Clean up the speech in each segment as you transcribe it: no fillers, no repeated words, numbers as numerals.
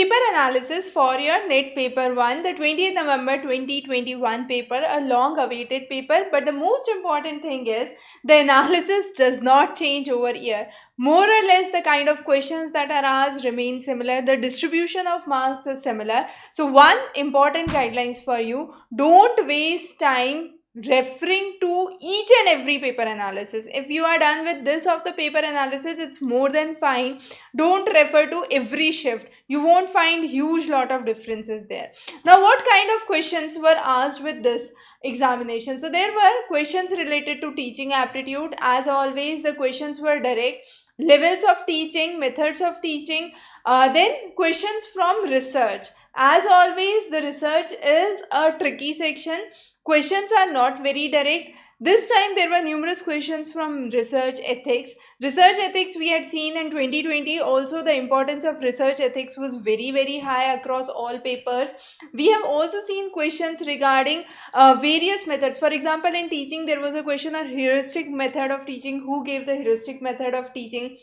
paper analysis for your NET paper 1, the 20th November 2021 paper, a long awaited paper, but the most important thing is the analysis does not change over year. More or less the kind of questions that are asked remain similar, the distribution of marks is similar. So one important guidelines for you: don't waste time referring to each and every paper analysis. If you are done with this of the paper analysis, it's more than fine. Don't refer to every shift. You won't find huge lot of differences there. Now, what kind of questions were asked with this examination? So there were questions related to teaching aptitude. As always, the questions were direct. Levels of teaching, methods of teaching, then questions from research. As always, the research is a tricky section. Questions are not very direct. This time there were numerous questions from research ethics. Research ethics we had seen in 2020. Also, the importance of research ethics was very, very high across all papers. We have also seen questions regarding various methods. For example, in teaching, there was a question on heuristic method of teaching. Who gave the heuristic method of teaching?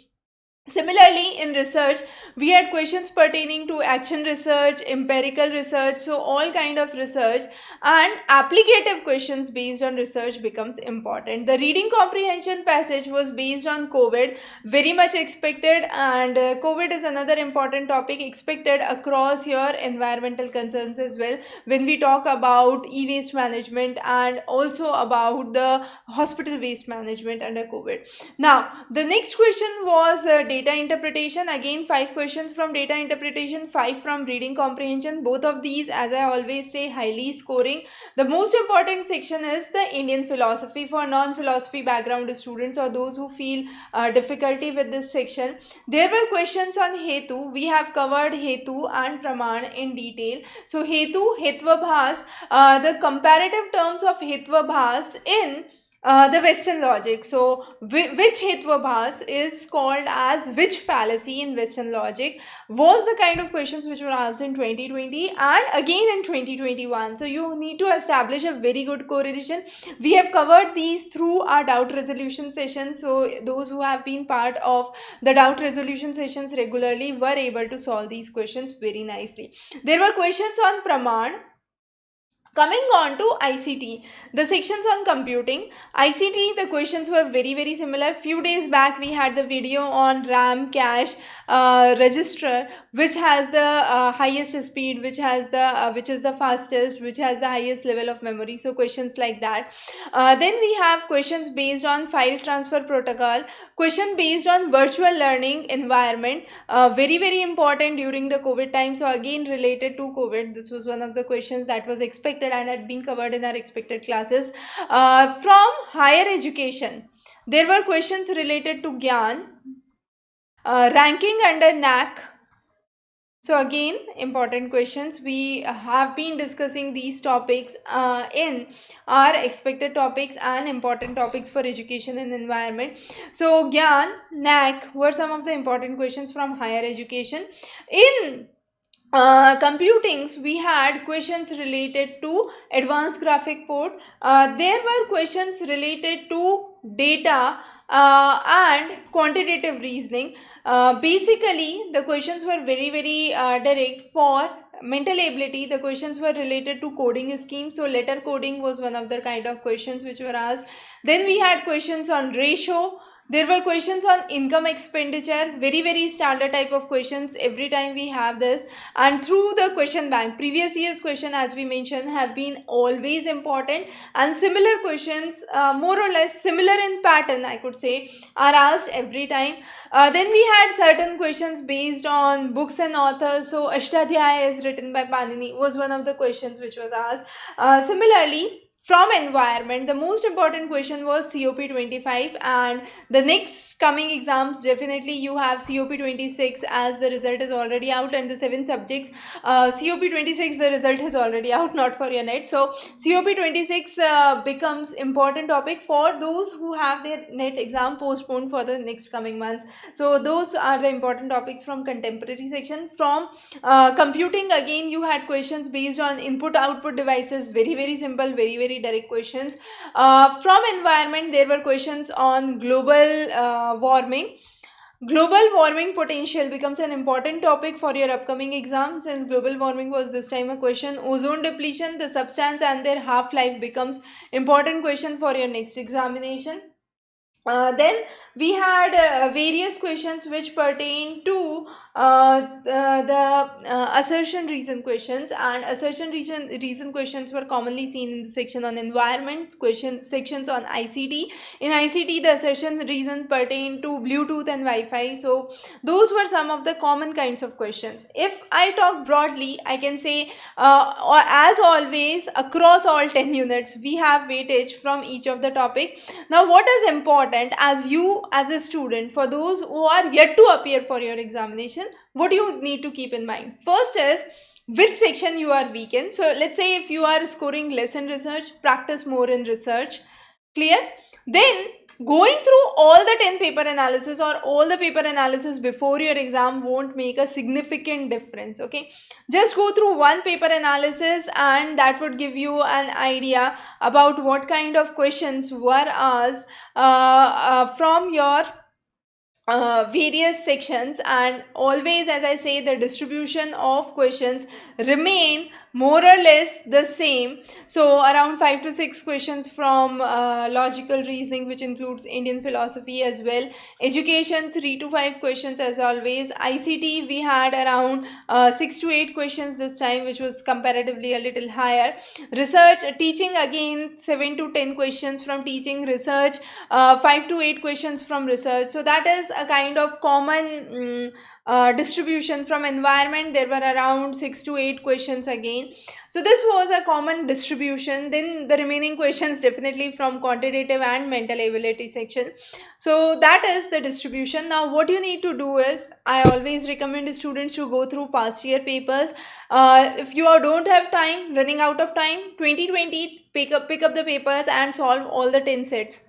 Similarly, in research, we had questions pertaining to action research, empirical research, so all kind of research, and applicative questions based on research becomes important. The reading comprehension passage was based on COVID, very much expected, and COVID is another important topic expected across your environmental concerns as well when we talk about e-waste management and also about the hospital waste management under COVID. Now, the next question was data interpretation. Again, 5 questions from data interpretation, 5 from reading comprehension. Both of these, as I always say, highly scoring. The most important section is the Indian philosophy for non-philosophy background students or those who feel difficulty with this section. There were questions on Hetu. We have covered Hetu and Praman in detail. So Hetu, Hetvabhas, the comparative terms of Hetvabhas in the Western logic. So, which Hetvabhas is called as which fallacy in Western logic was the kind of questions which were asked in 2020 and again in 2021. So, you need to establish a very good correlation. We have covered these through our doubt resolution session. So, those who have been part of the doubt resolution sessions regularly were able to solve these questions very nicely. There were questions on Praman. Coming on to ICT, the sections on computing. ICT, the questions were very, very similar. Few days back, we had the video on RAM, cache, register, which has the highest speed, which is the fastest, which has the highest level of memory. So questions like that. Then we have questions based on file transfer protocol, question based on virtual learning environment, very, very important during the COVID time. So again, related to COVID, this was one of the questions that was expected and had been covered in our expected classes. From higher education, there were questions related to Gyan, ranking under NAC. So again, important questions. We have been discussing these topics in our expected topics and important topics for education and environment. So Gyan, NAC were some of the important questions from higher education. In computings, we had questions related to advanced graphic port. There were questions related to data and quantitative reasoning. Basically, the questions were very, very direct. For mental ability, the questions were related to coding schemes. So letter coding was one of the kind of questions which were asked. Then we had questions on ratio. There were questions on income expenditure, very, very standard type of questions. Every time we have this, and through the question bank, previous year's question, as we mentioned, have been always important, and similar questions, more or less similar in pattern, I could say, are asked every time. Then we had certain questions based on books and authors. So Astadhyayi is written by Panini was one of the questions which was asked. Similarly, from environment, the most important question was COP25, and the next coming exams, definitely you have COP26 as the result is already out, and the 7 subjects, COP26 the result is already out, not for your net. So COP26 becomes important topic for those who have their net exam postponed for the next coming months. So those are the important topics from contemporary section. From computing, again you had questions based on input output devices, very, very simple, very, very direct questions. From environment, there were questions on global warming. Global warming potential becomes an important topic for your upcoming exam, since global warming was this time a question. Ozone depletion, the substance and their half life becomes important question for your next examination. Then we had various questions which pertain to the assertion reason questions, and assertion reason questions were commonly seen in the section on environment, sections on ICT. In ICT, the assertion reason pertain to Bluetooth and Wi-Fi. So those were some of the common kinds of questions. If I talk broadly, I can say as always across all 10 units we have weightage from each of the topic. Now what is important as you as a student, for those who are yet to appear for your examination, what do you need to keep in mind? First is which section you are weak in. So let's say if you are scoring less in research, practice more in research. Clear? Then going through all the 10 paper analysis or all the paper analysis before your exam won't make a significant difference. Okay, just go through one paper analysis and that would give you an idea about what kind of questions were asked from your various sections. And always, as I say, the distribution of questions remain more or less the same. So around 5 to 6 questions from logical reasoning, which includes Indian philosophy as well. Education, 3 to 5 questions as always. ICT, we had around 6 to 8 questions this time, which was comparatively a little higher. Research, teaching, again 7 to 10 questions from teaching. Research, 5 to 8 questions from research. So that is a kind of common distribution. From environment, there were around 6 to 8 questions again. So this was a common distribution. Then the remaining questions definitely from quantitative and mental ability section. So that is the distribution. Now what you need to do is, I always recommend students to go through past year papers. If you don't have time, running out of time, 2020, pick up the papers and solve all the 10 sets.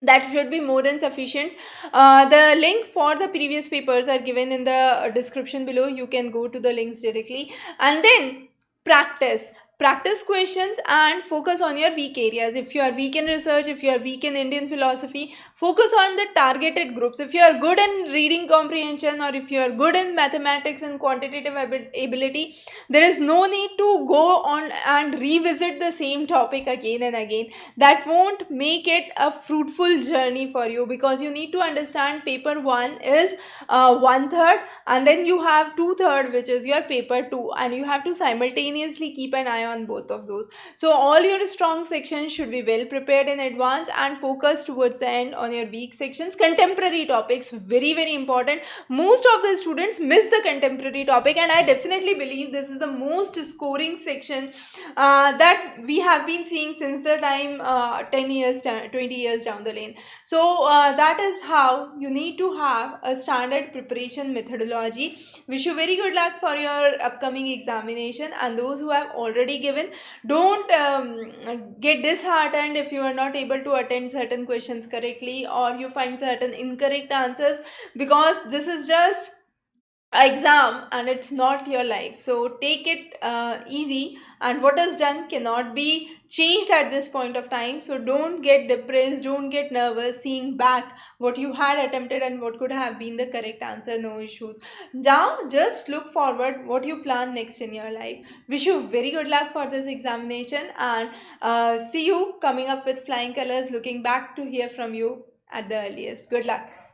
That should be more than sufficient. The link for the previous papers are given in the description below. You can go to the links directly. And then practice questions and focus on your weak areas. If you are weak in research, if you are weak in Indian philosophy, focus on the targeted groups. If you are good in reading comprehension, or if you are good in mathematics and quantitative ability, there is no need to go on and revisit the same topic again and again. That won't make it a fruitful journey for you, because you need to understand paper 1 is 1/3, and then you have 2/3, which is your paper 2, and you have to simultaneously keep an eye on both of those. So all your strong sections should be well prepared in advance and focus towards the end on your weak sections. Contemporary topics, very very important. Most of the students miss the contemporary topic, and I definitely believe this is the most scoring section that we have been seeing since the time 10 years 20 years down the lane. So that is how you need to have a standard preparation methodology. Wish you very good luck for your upcoming examination, and those who have already given, don't get disheartened if you are not able to attend certain questions correctly, or you find certain incorrect answers, because this is just exam and it's not your life. So take it easy, and what is done cannot be changed at this point of time. So don't get depressed, don't get nervous seeing back what you had attempted and what could have been the correct answer. No issues. Now just look forward what you plan next in your life. Wish you very good luck for this examination, and see you coming up with flying colors. Looking back to hear from you at the earliest. Good luck.